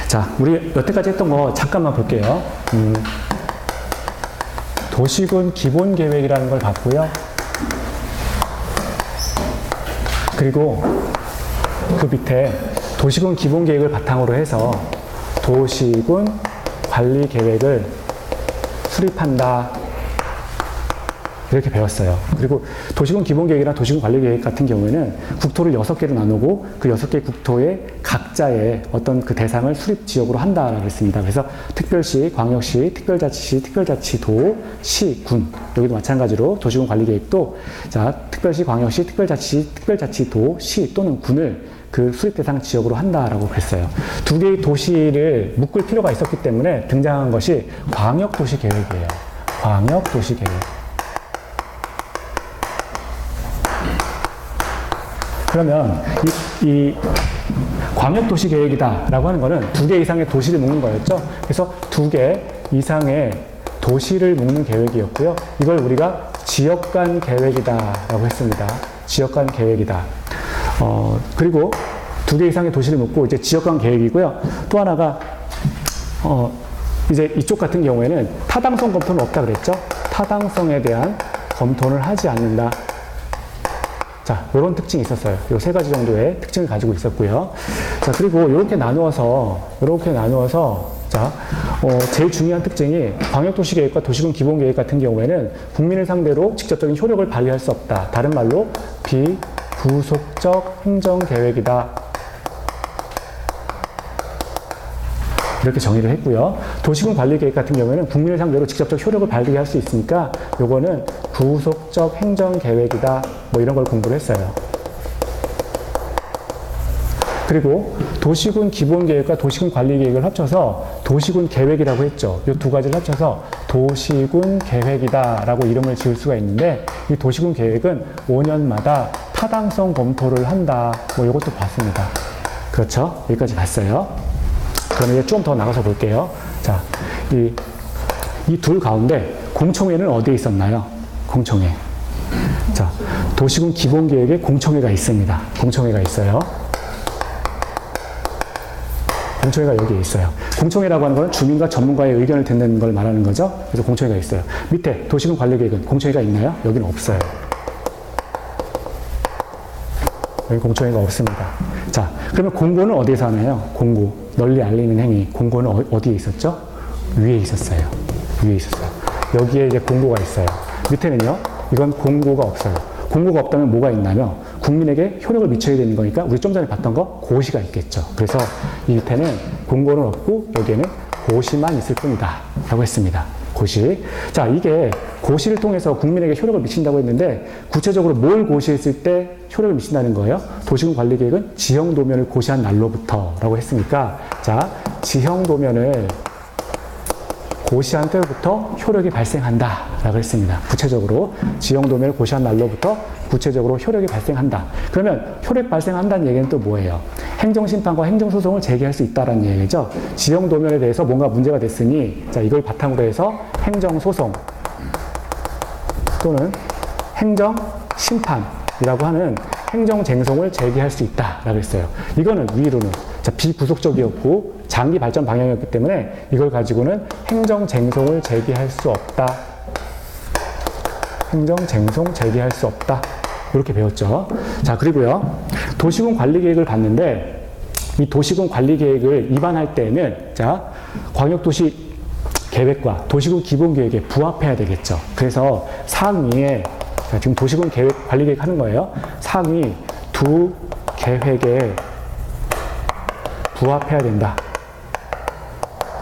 자, 우리 여태까지 했던 거 잠깐만 볼게요. 도시군 기본계획이라는 걸 봤고요. 그리고 그 밑에 도시군 기본계획을 바탕으로 해서 도시군 관리계획을 수립한다. 이렇게 배웠어요. 그리고 도시군 기본계획이나 도시군 관리계획 같은 경우에는 국토를 6개로 나누고 그 6개 국토의 각자의 어떤 그 대상을 수립 지역으로 한다라고 했습니다. 그래서 특별시, 광역시, 특별자치시, 특별자치도, 시, 군. 여기도 마찬가지로 도시군 관리계획도 자, 특별시, 광역시, 특별자치시, 특별자치도, 시 또는 군을 그 수립 대상 지역으로 한다라고 그랬어요. 두 개의 도시를 묶을 필요가 있었기 때문에 등장한 것이 광역도시계획이에요. 광역도시계획. 그러면 이 광역도시계획이다라고 하는 거는 2개 이상의 도시를 묶는 거였죠. 그래서 2개 이상의 도시를 묶는 계획이었고요. 이걸 우리가 지역간 계획이다라고 했습니다. 지역간 계획이다. 그리고 2개 이상의 도시를 묶고 이제 지역간 계획이고요. 또 하나가 이제 이쪽 같은 경우에는 타당성 검토는 없다 그랬죠. 타당성에 대한 검토를 하지 않는다. 자, 요런 특징이 있었어요. 요 3가지 정도의 특징을 가지고 있었고요. 자, 그리고 이렇게 나누어서, 자, 제일 중요한 특징이 광역도시계획과 도시군 기본계획 같은 경우에는 국민을 상대로 직접적인 효력을 발휘할 수 없다. 다른 말로 비구속적 행정계획이다. 이렇게 정의를 했고요. 도시군 관리계획 같은 경우에는 국민을 상대로 직접적 효력을 발휘할 수 있으니까 요거는 구속적 행정계획이다. 뭐 이런 걸 공부를 했어요. 그리고 도시군 기본계획과 도시군 관리계획을 합쳐서 도시군 계획이라고 했죠. 이 2가지를 합쳐서 도시군 계획이다라고 이름을 지을 수가 있는데 이 도시군 계획은 5년마다 타당성 검토를 한다. 뭐 이것도 봤습니다. 그렇죠? 여기까지 봤어요. 그럼 이제 좀 더 나가서 볼게요. 자, 이 둘 가운데 공청회는 어디에 있었나요? 공청회. 자, 도시군 기본계획에 공청회가 있습니다. 공청회가 있어요. 공청회가 여기에 있어요. 공청회라고 하는 건 주민과 전문가의 의견을 듣는 걸 말하는 거죠. 그래서 공청회가 있어요. 밑에 도시군 관리계획은 공청회가 있나요? 여기는 없어요. 여기 공청회가 없습니다. 자, 그러면 공고는 어디에서 하나요? 공고. 널리 알리는 행위. 공고는 어디에 있었죠? 위에 있었어요. 위에 있었어요. 여기에 이제 공고가 있어요. 밑에는요, 이건 공고가 없어요. 공고가 없다면 뭐가 있냐면 국민에게 효력을 미쳐야 되는 거니까 우리 좀 전에 봤던 거 고시가 있겠죠. 그래서 이 밑에는 공고는 없고 여기에는 고시만 있을 뿐이다 라고 했습니다. 고시. 자, 이게 고시를 통해서 국민에게 효력을 미친다고 했는데 구체적으로 뭘 고시했을 때 효력을 미친다는 거예요? 도시군 관리계획은 지형도면을 고시한 날로부터 라고 했으니까 자, 지형도면을 고시한 때부터 효력이 발생한다 라고 했습니다. 구체적으로 지형도면을 고시한 날로부터 구체적으로 효력이 발생한다. 그러면 효력 발생한다는 얘기는 또 뭐예요? 행정심판과 행정소송을 제기할 수 있다는 얘기죠. 지형도면에 대해서 뭔가 문제가 됐으니 자, 이걸 바탕으로 해서 행정소송 또는 행정심판이라고 하는 행정쟁송을 제기할 수 있다라고 했어요. 이거는 위로는 자, 비구속적이었고 장기 발전 방향이었기 때문에 이걸 가지고는 행정쟁송을 제기할 수 없다. 행정쟁송 제기할 수 없다. 이렇게 배웠죠. 자, 그리고요. 도시군 관리계획을 봤는데 이 도시군 관리계획을 입안할 때는 자, 광역도시 계획과 도시군 기본계획에 부합해야 되겠죠. 그래서 상위에 자, 지금 도시군 계획 관리계획 하는 거예요. 상위 2 계획에 부합해야 된다.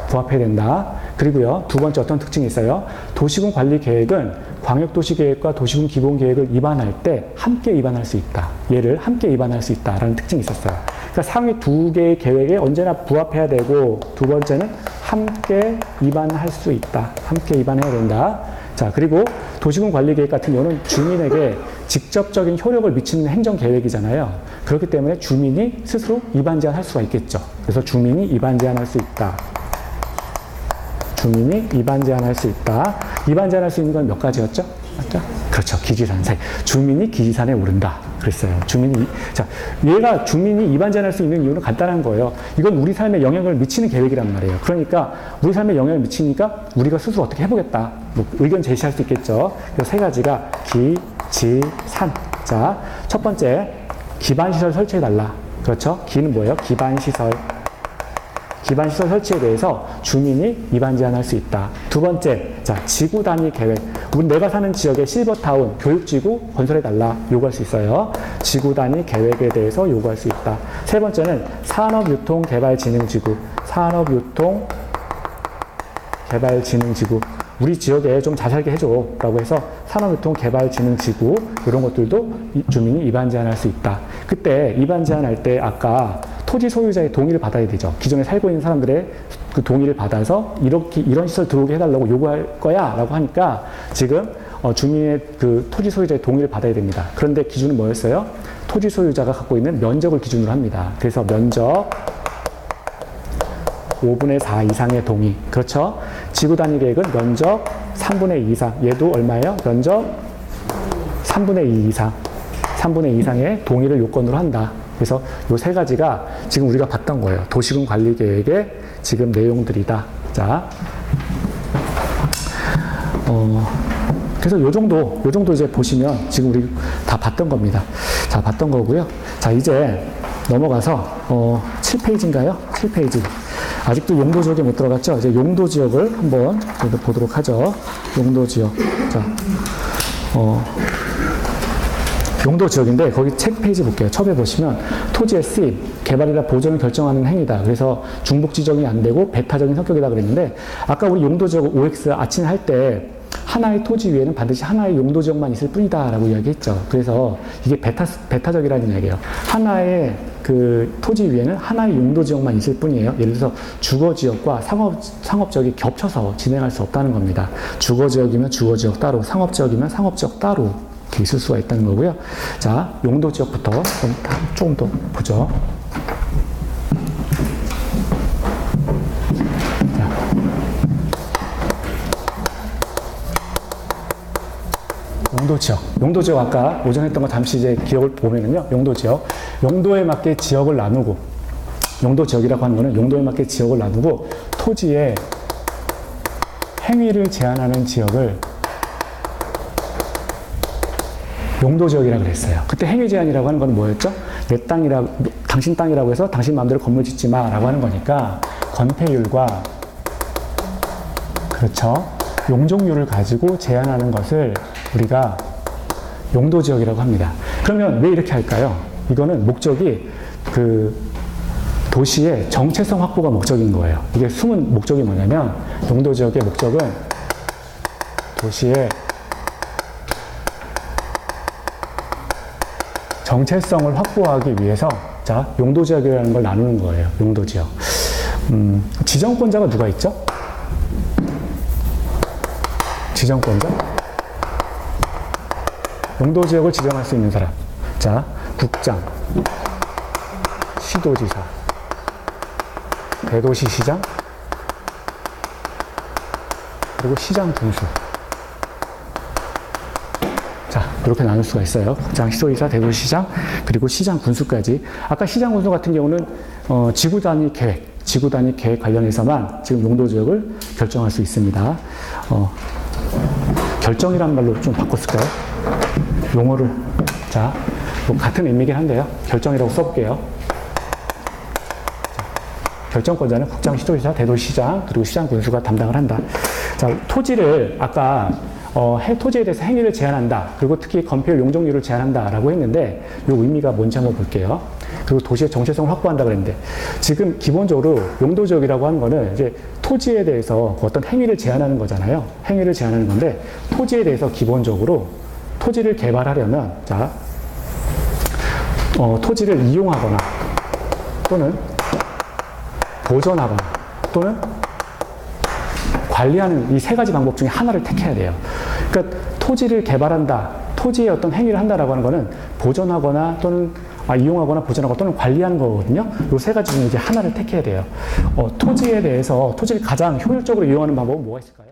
부합해야 된다. 그리고요, 2번째 어떤 특징이 있어요? 도시군 관리계획은 광역도시계획과 도시군 기본계획을 입안할 때 함께 입안할 수 있다. 얘를 함께 입안할 수 있다라는 특징이 있었어요. 그러니까 상위 2개의 계획에 언제나 부합해야 되고 2번째는 함께 입안할 수 있다. 함께 입안해야 된다. 자, 그리고 도시군 관리계획 같은 경우는 주민에게 직접적인 효력을 미치는 행정계획이잖아요. 그렇기 때문에 주민이 스스로 입안 제한할 수가 있겠죠. 그래서 주민이 입안 제한할 수 있다. 주민이 입안 제한할 수 있다. 입안 제한할 수 있는 건 몇 가지였죠? 맞죠? 그렇죠. 기지산세. 주민이 기지산에 오른다. 그랬어요. 자, 얘가 주민이 이반 제한할 수 있는 이유는 간단한 거예요. 이건 우리 삶에 영향을 미치는 계획이란 말이에요. 그러니까 우리 삶에 영향을 미치니까 우리가 스스로 어떻게 해보겠다. 뭐 의견 제시할 수 있겠죠. 이 세 가지가 기, 지, 산. 자, 첫 번째, 기반시설 설치해달라. 그렇죠? 기는 뭐예요? 기반시설. 기반시설 설치에 대해서 주민이 이반 제한할 수 있다. 두 번째, 자, 지구 단위 계획. 내가 사는 지역에 실버타운, 교육지구 건설해달라 요구할 수 있어요. 지구 단위 계획에 대해서 요구할 수 있다. 세 번째는 산업유통개발진흥지구. 산업유통개발진흥지구. 우리 지역에 좀 잘 살게 해줘 라고 해서 산업유통개발진흥지구 이런 것들도 주민이 이반 제한할 수 있다. 그때 이반 제한할 때 아까 토지 소유자의 동의를 받아야 되죠. 기존에 살고 있는 사람들의 그 동의를 받아서 이런 시설 들어오게 해달라고 요구할 거야 라고 하니까 지금 주민의 그 토지 소유자의 동의를 받아야 됩니다. 그런데 기준은 뭐였어요? 토지 소유자가 갖고 있는 면적을 기준으로 합니다. 그래서 면적 5분의 4 이상의 동의. 그렇죠? 지구 단위 계획은 면적 3분의 2 이상. 얘도 얼마예요? 면적 3분의 2 이상. 3분의 2 이상의 동의를 요건으로 한다. 그래서 요 세 가지가 지금 우리가 봤던 거예요. 도시군 관리 계획의 지금 내용들이다. 자, 그래서 요 정도 이제 보시면 지금 우리 다 봤던 겁니다. 자, 봤던 거고요. 자, 이제 넘어가서 7페이지인가요? 7페이지. 아직도 용도 지역에 못 들어갔죠? 이제 용도 지역을 한번 보도록 하죠. 용도 지역. 자, 용도 지역인데 거기 책 페이지 볼게요. 첩에 보시면 토지의 수입, 개발이나 보존을 결정하는 행위다. 그래서 중복 지정이 안 되고 배타적인 성격이다 그랬는데 아까 우리 용도 지역 OX 아침 할 때 하나의 토지 위에는 반드시 하나의 용도 지역만 있을 뿐이다 라고 이야기했죠. 그래서 이게 배타적이라는 이야기예요. 하나의 그 토지 위에는 하나의 용도 지역만 있을 뿐이에요. 예를 들어서 주거 지역과 상업 지역이 겹쳐서 진행할 수 없다는 겁니다. 주거 지역이면 주거 지역 따로, 상업 지역이면 상업 지역 따로 이렇게 있을 수가 있다는 거고요. 자, 용도 지역부터 조금 더 보죠. 용도 지역 아까 오전에 했던 거 잠시 이제 기억을 보면은요. 용도 지역. 용도에 맞게 지역을 나누고 용도 지역이라고 하는 거는 용도에 맞게 지역을 나누고 토지의 행위를 제한하는 지역을 용도 지역이라고 그랬어요. 그때 행위 제한이라고 하는 건 뭐였죠? 내 땅이라고, 당신 땅이라고 해서 당신 마음대로 건물 짓지 마라고 하는 거니까 건폐율과 그렇죠. 용적률을 가지고 제한하는 것을 우리가 용도 지역이라고 합니다. 그러면 왜 이렇게 할까요? 이거는 목적이 그 도시의 정체성 확보가 목적인 거예요. 이게 숨은 목적이 뭐냐면 용도 지역의 목적은 도시의 정체성을 확보하기 위해서 자, 용도 지역이라는 걸 나누는 거예요. 용도 지역. 지정권자가 누가 있죠? 지정권자? 용도 지역을 지정할 수 있는 사람. 자, 국장, 시도지사, 대도시시장, 그리고 시장 군수. 자, 이렇게 나눌 수가 있어요. 국장, 시도지사, 대도시시장, 그리고 시장 군수까지. 아까 시장 군수 같은 경우는 지구 단위 계획 관련해서만 지금 용도 지역을 결정할 수 있습니다. 결정이라는 말로 좀 바꿨을까요? 용어를. 자, 뭐 같은 의미긴 한데요. 결정이라고 써볼게요. 자, 결정권자는 국장, 시도지사, 대도시장, 그리고 시장 군수가 담당을 한다. 자, 토지를 아까 토지에 대해서 행위를 제한한다. 그리고 특히 건폐율 용적률을 제한한다라고 했는데 이 의미가 뭔지 한번 볼게요. 그리고 도시의 정체성을 확보한다 그랬는데 지금 기본적으로 용도 지역이라고 하는 거는 이제 토지에 대해서 어떤 행위를 제한하는 거잖아요. 행위를 제한하는 건데 토지에 대해서 기본적으로 토지를 개발하려면 자, 토지를 이용하거나 또는 보존하거나 또는 관리하는 이 세 가지 방법 중에 하나를 택해야 돼요. 그러니까 토지를 개발한다, 토지의 어떤 행위를 한다라고 하는 거는 보존하거나 또는 이용하거나 보존하거나 또는 관리하는 거거든요. 이 세 가지 중에 이제 하나를 택해야 돼요. 토지에 대해서 토지를 가장 효율적으로 이용하는 방법은 뭐가 있을까요?